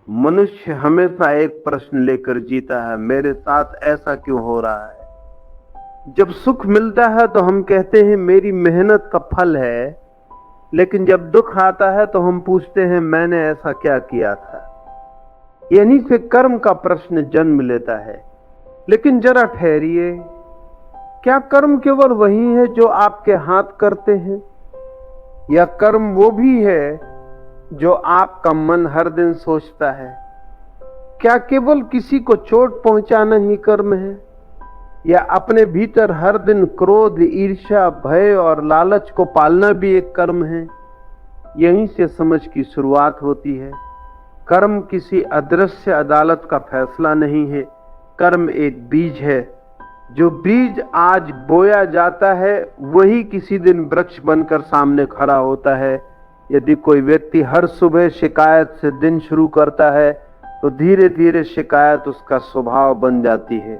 मनुष्य हमेशा एक प्रश्न लेकर जीता है, मेरे साथ ऐसा क्यों हो रहा है। जब सुख मिलता है तो हम कहते हैं मेरी मेहनत का फल है, लेकिन जब दुख आता है तो हम पूछते हैं मैंने ऐसा क्या किया था। यहीं से कर्म का प्रश्न जन्म लेता है। लेकिन जरा ठहरिए, क्या कर्म केवल वही है जो आपके हाथ करते हैं, या कर्म वो भी है जो आपका मन हर दिन सोचता है। क्या केवल किसी को चोट पहुंचाना ही कर्म है, या अपने भीतर हर दिन क्रोध, ईर्ष्या, भय और लालच को पालना भी एक कर्म है। यहीं से समझ की शुरुआत होती है। कर्म किसी अदृश्य अदालत का फैसला नहीं है। कर्म एक बीज है। जो बीज आज बोया जाता है वही किसी दिन वृक्ष बनकर सामने खड़ा होता है। यदि कोई व्यक्ति हर सुबह शिकायत से दिन शुरू करता है तो धीरे धीरे शिकायत उसका स्वभाव बन जाती है।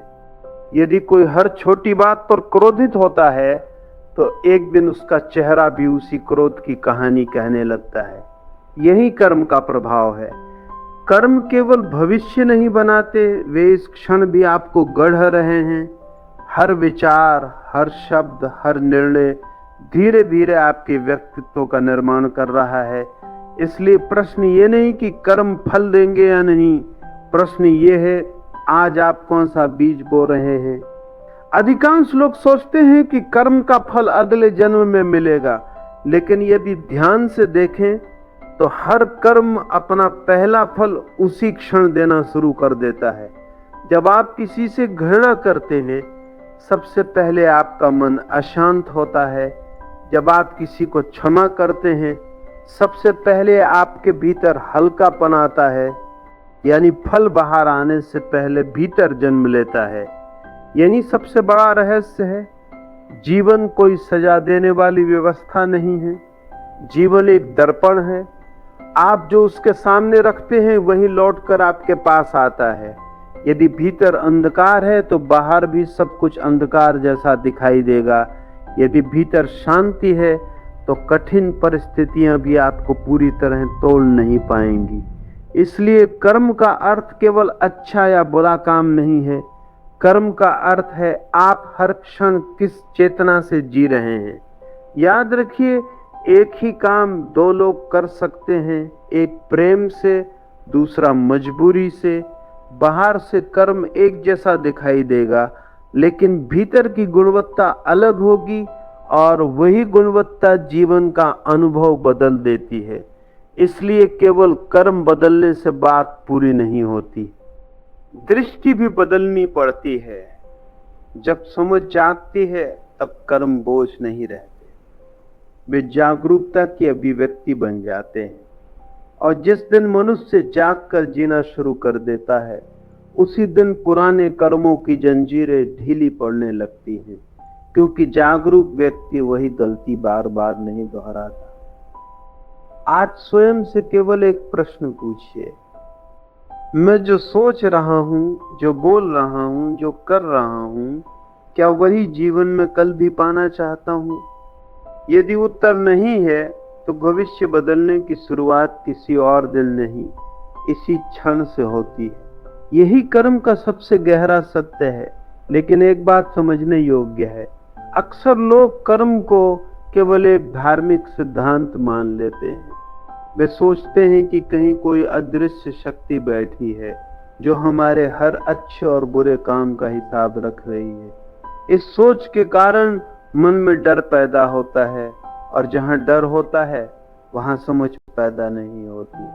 यदि कोई हर छोटी बात पर क्रोधित होता है तो एक दिन उसका चेहरा भी उसी क्रोध की कहानी कहने लगता है। यही कर्म का प्रभाव है। कर्म केवल भविष्य नहीं बनाते, वे इस क्षण भी आपको गढ़ रहे हैं। हर विचार, हर शब्द, हर निर्णय धीरे धीरे आपके व्यक्तित्व का निर्माण कर रहा है। इसलिए प्रश्न ये नहीं कि कर्म फल देंगे या नहीं, प्रश्न ये है आज आप कौन सा बीज बो रहे हैं। अधिकांश लोग सोचते हैं कि कर्म का फल अगले जन्म में मिलेगा, लेकिन यदि ध्यान से देखें तो हर कर्म अपना पहला फल उसी क्षण देना शुरू कर देता है। जब आप किसी से घृणा करते हैं सबसे पहले आपका मन अशांत होता है। जब आप किसी को क्षमा करते हैं सबसे पहले आपके भीतर हल्कापन आता है। यानी फल बाहर आने से पहले भीतर जन्म लेता है। यानी सबसे बड़ा रहस्य है, जीवन कोई सजा देने वाली व्यवस्था नहीं है। जीवन एक दर्पण है। आप जो उसके सामने रखते हैं वही लौटकर आपके पास आता है। यदि भीतर अंधकार है तो बाहर भी सब कुछ अंधकार जैसा दिखाई देगा। यदि भीतर शांति है तो कठिन परिस्थितियां भी आपको पूरी तरह तोड़ नहीं पाएंगी। इसलिए कर्म का अर्थ केवल अच्छा या बुरा काम नहीं है। कर्म का अर्थ है आप हर क्षण किस चेतना से जी रहे हैं। याद रखिए, एक ही काम दो लोग कर सकते हैं, एक प्रेम से, दूसरा मजबूरी से। बाहर से कर्म एक जैसा दिखाई देगा, लेकिन भीतर की गुणवत्ता अलग होगी और वही गुणवत्ता जीवन का अनुभव बदल देती है। इसलिए केवल कर्म बदलने से बात पूरी नहीं होती, दृष्टि भी बदलनी पड़ती है। जब समझ जागती है तब कर्म बोझ नहीं रहते, वे जागरूकता की अभिव्यक्ति बन जाते हैं। और जिस दिन मनुष्य जागकर जीना शुरू कर देता है उसी दिन पुराने कर्मों की जंजीरें ढीली पड़ने लगती हैं, क्योंकि जागरूक व्यक्ति वही गलती बार बार नहीं दोहराता। आज स्वयं से केवल एक प्रश्न पूछिए, मैं जो सोच रहा हूँ, जो बोल रहा हूँ, जो कर रहा हूँ, क्या वही जीवन में कल भी पाना चाहता हूँ? यदि उत्तर नहीं है तो भविष्य बदलने की शुरुआत किसी और दिन नहीं, इसी क्षण से होती है। यही कर्म का सबसे गहरा सत्य है। लेकिन एक बात समझने योग्य है, अक्सर लोग कर्म को केवल एक धार्मिक सिद्धांत मान लेते हैं। वे सोचते हैं कि कहीं कोई अदृश्य शक्ति बैठी है जो हमारे हर अच्छे और बुरे काम का हिसाब रख रही है। इस सोच के कारण मन में डर पैदा होता है, और जहां डर होता है वहां समझ पैदा नहीं होती।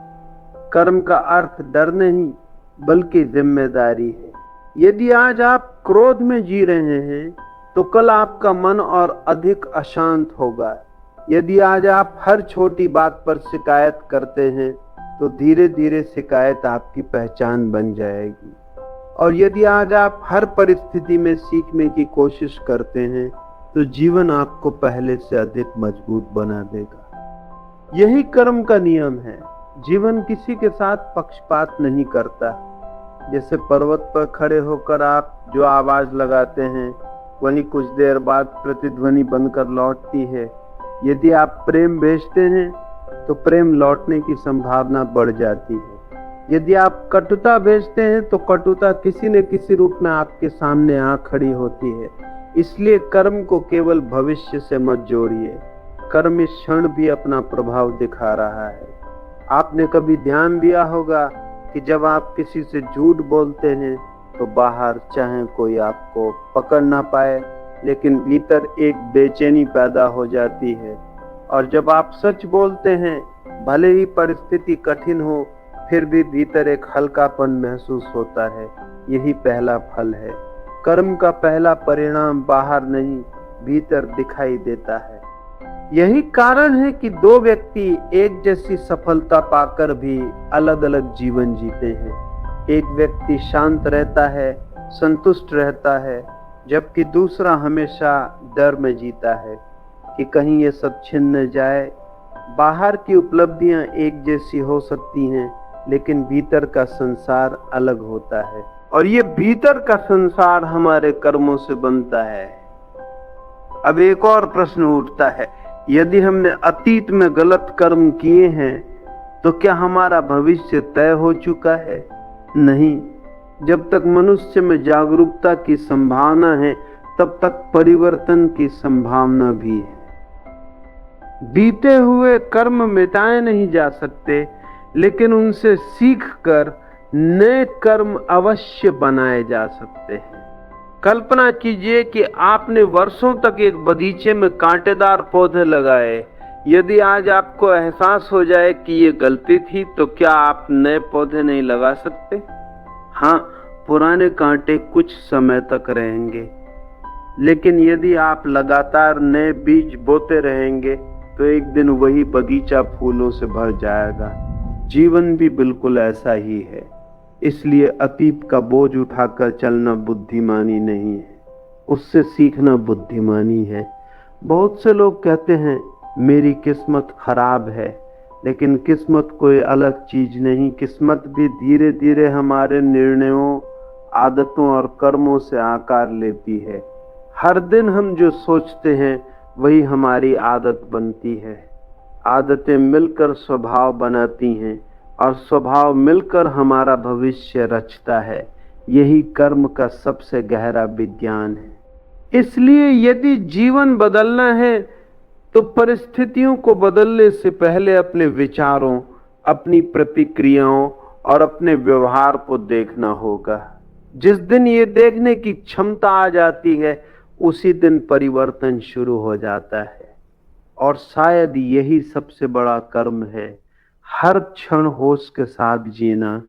कर्म का अर्थ डर नहीं बल्कि जिम्मेदारी है। यदि आज आप क्रोध में जी रहे हैं तो कल आपका मन और अधिक अशांत होगा। यदि आज आप हर छोटी बात पर शिकायत करते हैं तो धीरे धीरे शिकायत आपकी पहचान बन जाएगी। और यदि आज आप हर परिस्थिति में सीखने की कोशिश करते हैं तो जीवन आपको पहले से अधिक मजबूत बना देगा। यही कर्म का नियम है। जीवन किसी के साथ पक्षपात नहीं करता। जैसे पर्वत पर खड़े होकर आप जो आवाज लगाते हैं वही कुछ देर बाद प्रतिध्वनि बनकर लौटती है। यदि आप प्रेम भेजते हैं तो प्रेम लौटने की संभावना बढ़ जाती है। यदि आप कटुता भेजते हैं तो कटुता किसी न किसी रूप में आपके सामने आ खड़ी होती है। इसलिए कर्म को केवल भविष्य से मत जोड़िए। कर्म इस क्षण भी अपना प्रभाव दिखा रहा है। आपने कभी ध्यान दिया होगा कि जब आप किसी से झूठ बोलते हैं तो बाहर चाहे कोई आपको पकड़ ना पाए, लेकिन भीतर एक बेचैनी पैदा हो जाती है। और जब आप सच बोलते हैं, भले ही परिस्थिति कठिन हो, फिर भी भीतर एक हल्कापन महसूस होता है। यही पहला फल है। कर्म का पहला परिणाम बाहर नहीं, भीतर दिखाई देता है। यही कारण है कि दो व्यक्ति एक जैसी सफलता पाकर भी अलग अलग जीवन जीते हैं। एक व्यक्ति शांत रहता है, संतुष्ट रहता है, जबकि दूसरा हमेशा डर में जीता है कि कहीं ये सब छिन न जाए। बाहर की उपलब्धियां एक जैसी हो सकती हैं, लेकिन भीतर का संसार अलग होता है। और ये भीतर का संसार हमारे कर्मों से बनता है। अब एक और प्रश्न उठता है, यदि हमने अतीत में गलत कर्म किए हैं तो क्या हमारा भविष्य तय हो चुका है? नहीं। जब तक मनुष्य में जागरूकता की संभावना है, तब तक परिवर्तन की संभावना भी है। बीते हुए कर्म मिटाए नहीं जा सकते, लेकिन उनसे सीखकर नए कर्म अवश्य बनाए जा सकते हैं। कल्पना कीजिए कि आपने वर्षों तक एक बगीचे में कांटेदार पौधे लगाए। यदि आज आपको एहसास हो जाए कि ये गलती थी, तो क्या आप नए पौधे नहीं लगा सकते? हाँ, पुराने कांटे कुछ समय तक रहेंगे, लेकिन यदि आप लगातार नए बीज बोते रहेंगे तो एक दिन वही बगीचा फूलों से भर जाएगा। जीवन भी बिल्कुल ऐसा ही है। इसलिए अतीत का बोझ उठाकर चलना बुद्धिमानी नहीं है, उससे सीखना बुद्धिमानी है। बहुत से लोग कहते हैं मेरी किस्मत खराब है, लेकिन किस्मत कोई अलग चीज नहीं। किस्मत भी धीरे धीरे हमारे निर्णयों, आदतों और कर्मों से आकार लेती है। हर दिन हम जो सोचते हैं वही हमारी आदत बनती है। आदतें मिलकर स्वभाव बनाती हैं, और स्वभाव मिलकर हमारा भविष्य रचता है। यही कर्म का सबसे गहरा विज्ञान है। इसलिए यदि जीवन बदलना है तो परिस्थितियों को बदलने से पहले अपने विचारों, अपनी प्रतिक्रियाओं और अपने व्यवहार को देखना होगा। जिस दिन ये देखने की क्षमता आ जाती है, उसी दिन परिवर्तन शुरू हो जाता है। और शायद यही सबसे बड़ा कर्म है, हर क्षण होश के साथ जीना।